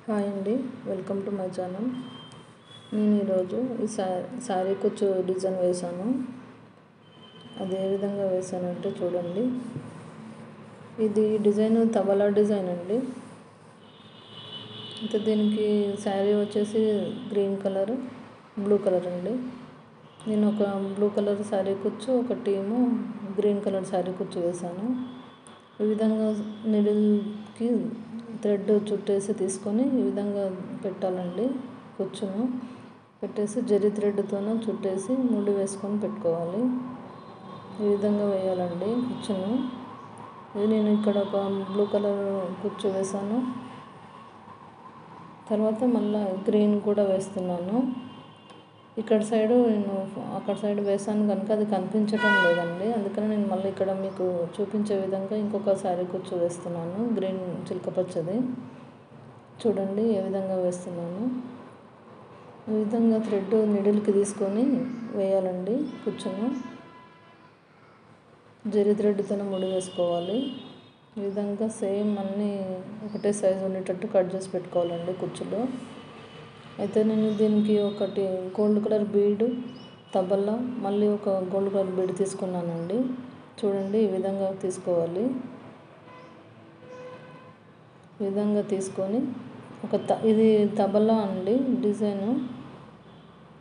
Hi అండి, welcome to my channel. నేను ఈరోజు ఈ శారీ కుచ్చు డిజైన్ వేశాను. అది ఏ విధంగా వేశానంటే చూడండి. ఇది డిజైన్ తబలా డిజైన్ అండి. అయితే దీనికి శారీ వచ్చేసి గ్రీన్ కలర్, బ్లూ కలర్ అండి. నేను ఒక బ్లూ కలర్ శారీ కుచ్చు, ఒకటేమో గ్రీన్ కలర్ శారీ కుచ్చు వేశాను. ఈ విధంగా నిడిల్కి థ్రెడ్ చుట్టేసి తీసుకొని ఈ విధంగా పెట్టాలండి. కుచ్చును పెట్టేసి జరీ థ్రెడ్తోనూ చుట్టేసి ముడి వేసుకొని పెట్టుకోవాలి. ఈ విధంగా వేయాలండి కుచ్చును. ఇది నేను ఇక్కడ ఒక బ్లూ కలర్ కుచ్చు వేసాను. తర్వాత మళ్ళీ గ్రీన్ కూడా వేస్తున్నాను. ఇక్కడ సైడు నేను అక్కడ సైడ్ వేసాను కనుక అది కనిపించడం లేదండి. అందుకని నేను మళ్ళీ ఇక్కడ మీకు చూపించే విధంగా ఇంకొక శారీ కుచ్చు వేస్తున్నాను. గ్రీన్ చిలక పచ్చది చూడండి ఏ విధంగా వేస్తున్నాను. ఈ విధంగా థ్రెడ్ నిడిల్కి తీసుకొని వేయాలండి కుచ్చును. జరీ థ్రెడ్తో ముడి వేసుకోవాలి. ఈ విధంగా సేమ్ అన్నీ ఒకటే సైజు ఉండేటట్టు కట్ చేసి పెట్టుకోవాలండి కుచ్చులో. అయితే నేను దీనికి ఒకటి గోల్డ్ కలర్ బీడ్, తబలా, మళ్ళీ ఒక గోల్డ్ కలర్ బీడ్ తీసుకున్నానండి. చూడండి ఈ విధంగా తీసుకోవాలి. ఈ విధంగా తీసుకొని ఇది తబలా అండి డిజైను.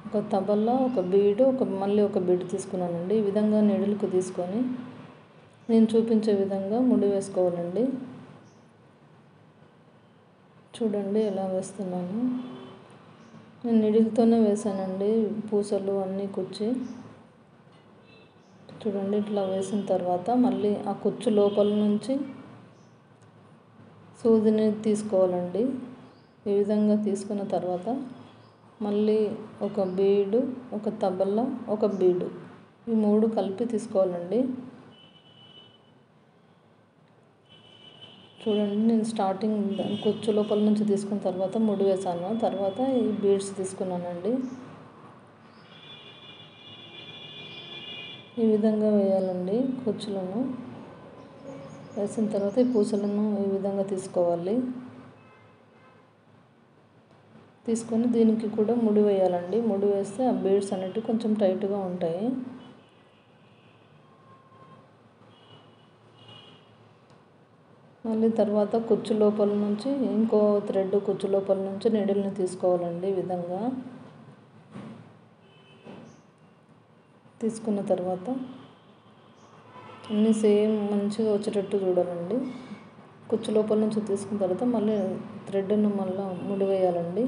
ఒక తబలా, ఒక బీడు, మళ్ళీ ఒక బీడ్ తీసుకున్నానండి. ఈ విధంగా నిడిల్కు తీసుకొని నేను చూపించే విధంగా ముడి వేసుకోవాలండి. చూడండి ఎలా వేస్తున్నాను. నేను నిడిల్తోనే వేసానండి పూసలు అన్నీ కుచ్చి. చూడండి ఇట్లా వేసిన తర్వాత మళ్ళీ ఆ కుచ్చు లోపల నుంచి సూదిని తీసుకోవాలండి. ఈ విధంగా తీసుకున్న తర్వాత మళ్ళీ ఒక బీడు, ఒక తబలా, ఒక బీడు, ఈ మూడు కలిపి తీసుకోవాలండి. చూడండి నేను స్టార్టింగ్ కుచ్చు లోపల నుంచి తీసుకున్న తర్వాత ముడి వేసాను. తర్వాత ఈ బీడ్స్ తీసుకున్నానండి. ఈ విధంగా వేయాలండి కుచ్చులను. వేసిన తర్వాత ఈ పూసలను ఈ విధంగా తీసుకోవాలి. తీసుకొని దీనికి కూడా ముడి వేయాలండి. ముడి వేస్తే ఆ బీడ్స్ అనేటివి కొంచెం టైట్గా ఉంటాయి. మళ్ళీ తర్వాత కుచ్చు లోపల నుంచి ఇంకో థ్రెడ్ కుచ్చు లోపల నుంచి నీడిల్ని తీసుకోవాలండి. ఈ విధంగా తీసుకున్న తర్వాత అన్నీ సేమ్ మంచిగా వచ్చేటట్టు చూడాలండి. కుచ్చు లోపల నుంచి తీసుకున్న తర్వాత మళ్ళీ థ్రెడ్ను మళ్ళీ ముడి వేయాలండి.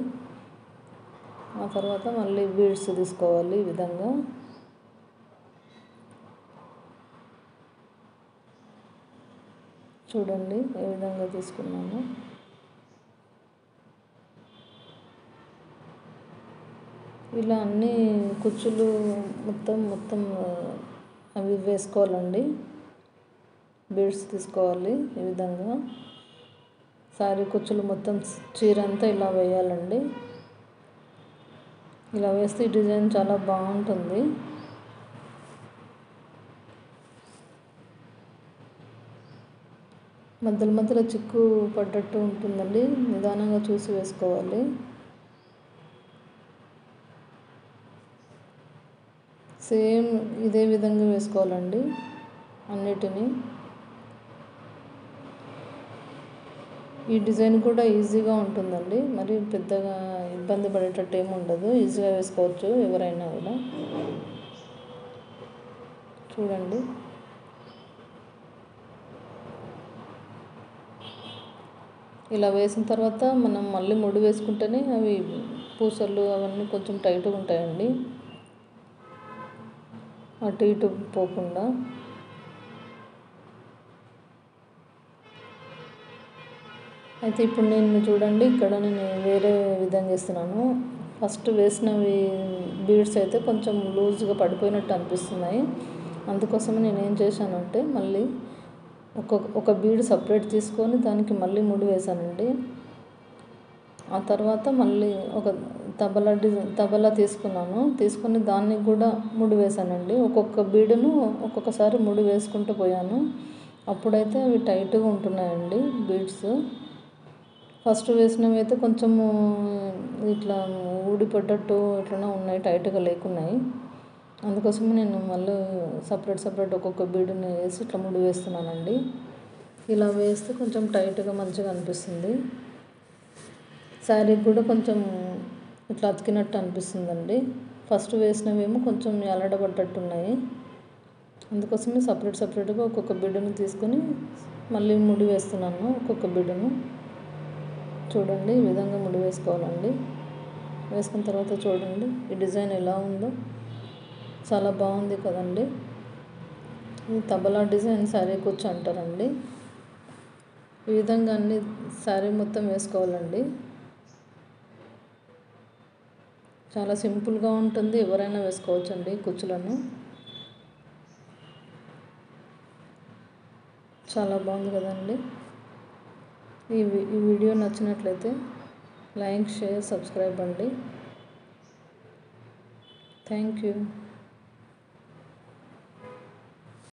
ఆ తర్వాత మళ్ళీ బీడ్స్ తీసుకోవాలి. ఈ విధంగా చూడండి ఏ విధంగా తీసుకున్నాను. ఇలా అన్ని కుచ్చులు మొత్తం అవి వేసుకోవాలండి. బీడ్స్ తీసుకోవాలి. ఈ విధంగా శారీ కుచ్చులు మొత్తం చీర అంతా ఇలా వేయాలండి. ఇలా వేస్తే ఈ డిజైన్ చాలా బాగుంటుంది. మధ్యలో చిక్కు పడ్డట్టు ఉంటుందండి. నిదానంగా చూసి వేసుకోవాలి. సేమ్ ఇదే విధంగా వేసుకోవాలండి అన్నిటినీ. ఈ డిజైన్ కూడా ఈజీగా ఉంటుందండి. మరి పెద్దగా ఇబ్బంది పడేటట్టు ఏమి ఉండదు. ఈజీగా వేసుకోవచ్చు ఎవరైనా కూడా. చూడండి ఇలా వేసిన తర్వాత మనం మళ్ళీ ముడి వేసుకుంటేనే అవి పూసలు అవన్నీ కొంచెం టైట్గా ఉంటాయండి, అటు ఇటు పోకుండా. అయితే ఇప్పుడు నేను చూడండి ఇక్కడ నేను వేరే విధంగా చేస్తున్నాను. ఫస్ట్ వేసినవి బీడ్స్ అయితే కొంచెం లూజ్గా పడిపోయినట్టు అనిపిస్తున్నాయి. అందుకోసమే నేను ఏం చేశానంటే మళ్ళీ ఒక బీడ్ సపరేట్ తీసుకొని దానికి మళ్ళీ ముడి వేసానండి. ఆ తర్వాత మళ్ళీ ఒక తబలా తీసుకొని దానికి కూడా ముడి వేసానండి. ఒక్కొక్క బీడును ఒక్కొక్కసారి ముడి వేసుకుంటూ పోయాను. అప్పుడైతే అవి టైట్గా ఉంటున్నాయండి బీడ్స్. ఫస్ట్ వేసినవి అయితే కొంచెము ఇట్లా ఊడిపడ్డట్టు ఇట్లనే ఉన్నాయి, టైట్గా లేకున్నాయి. అందుకోసం నేను మళ్ళీ సపరేట్ ఒక్కొక్క బీడుని వేసి ఇట్లా ముడి వేస్తున్నానండి. ఇలా వేస్తే కొంచెం టైట్గా మంచిగా అనిపిస్తుంది. శారీకి కూడా కొంచెం ఇట్లా అతికినట్టు అనిపిస్తుందండి. ఫస్ట్ వేసినవేమో కొంచెం ఎలడబడ్డట్టు ఉన్నాయి. అందుకోసమే సపరేట్గా ఒక్కొక్క బిడ్డను తీసుకొని మళ్ళీ ముడి వేస్తున్నాను. ఒక్కొక్క బిడ్డను చూడండి, ఈ విధంగా ముడి వేసుకోవాలండి. వేసుకున్న తర్వాత చూడండి ఈ డిజైన్ ఎలా ఉందో, చాలా బాగుంది కదండి. ఇది తబలా డిజైన్ శారీ కుచ్చు అంటారండి. ఈ విధంగా అన్ని శారీ మొత్తం వేసుకోవాలండి. చాలా సింపుల్గా ఉంటుంది, ఎవరైనా వేసుకోవచ్చండి కుచ్చులను. చాలా బాగుంది కదండి. ఈ వీడియో నచ్చినట్లయితే లైక్, షేర్, సబ్స్క్రైబ్ అండి. Thank you.